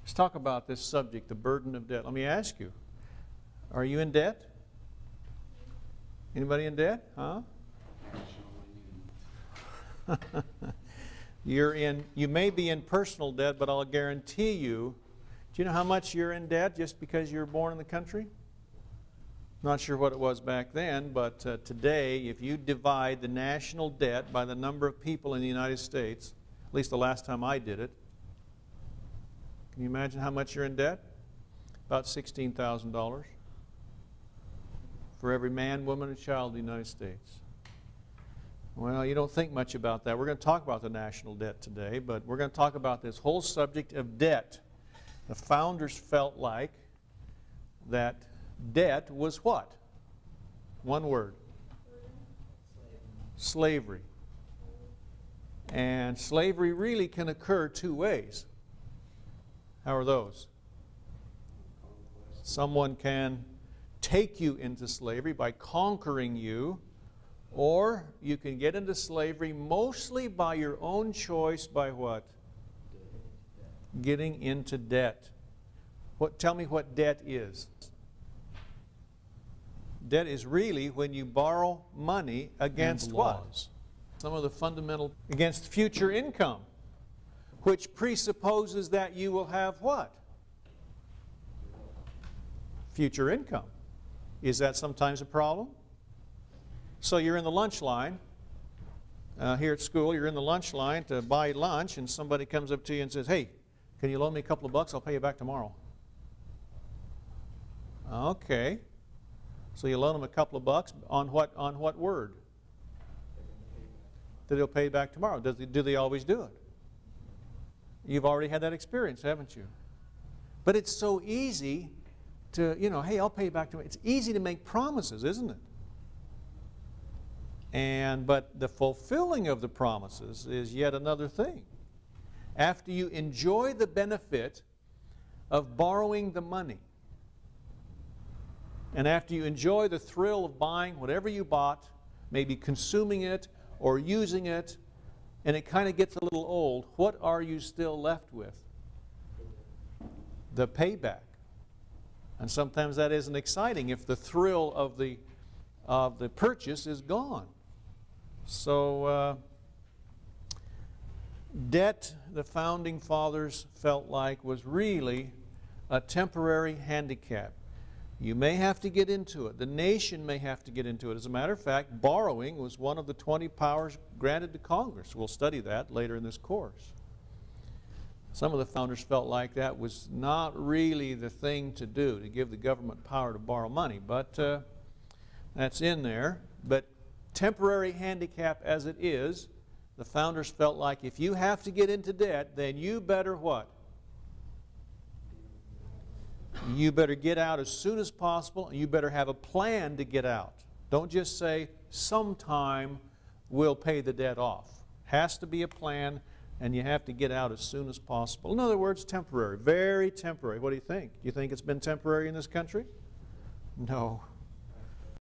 Let's talk about this subject, the burden of debt. Let me ask you, are you in debt? Anybody in debt? Huh? You may be in personal debt, but I'll guarantee you, do you know how much you're in debt just because you were born in the country? Not sure what it was back then, but today, if you divide the national debt by the number of people in the United States, at least the last time I did it, can you imagine how much you're in debt? About $16,000 for every man, woman, and child in the United States. Well, you don't think much about that. We're going to talk about the national debt today, but we're going to talk about this whole subject of debt. The founders felt like that debt was what? One word. Slavery. And slavery really can occur two ways. How are those? Someone can take you into slavery by conquering you, or you can get into slavery mostly by your own choice by what? Getting into debt. Tell me what debt is. Debt is really when you borrow money against what? Some of the fundamental, against future income, which presupposes that you will have what? Future income. Is that sometimes a problem? So you're in the lunch line. Here at school, you're in the lunch line to buy lunch, and somebody comes up to you and says, "Hey, can you loan me a couple of bucks? I'll pay you back tomorrow." Okay. So you loan them a couple of bucks on what word? That they'll pay you back tomorrow. Do they always do it? You've already had that experience, haven't you? But it's so easy to, hey, I'll pay you back tomorrow. It's easy to make promises, isn't it? But the fulfilling of the promises is yet another thing. After you enjoy the benefit of borrowing the money, and after you enjoy the thrill of buying whatever you bought, maybe consuming it or using it, and it kind of gets a little old, what are you still left with? The payback. And sometimes that isn't exciting if the thrill of the purchase is gone. So debt, the founding fathers felt like, was really a temporary handicap. You may have to get into it. The nation may have to get into it. As a matter of fact, borrowing was one of the 20 powers granted to Congress. We'll study that later in this course. Some of the founders felt like that was not really the thing to do, to give the government power to borrow money, but that's in there. But temporary handicap as it is, the founders felt like if you have to get into debt, then you better what? You better get out as soon as possible, and you better have a plan to get out. Don't just say, sometime we'll pay the debt off. Has to be a plan, and you have to get out as soon as possible. In other words, temporary, very temporary. What do you think? Do you think it's been temporary in this country? No.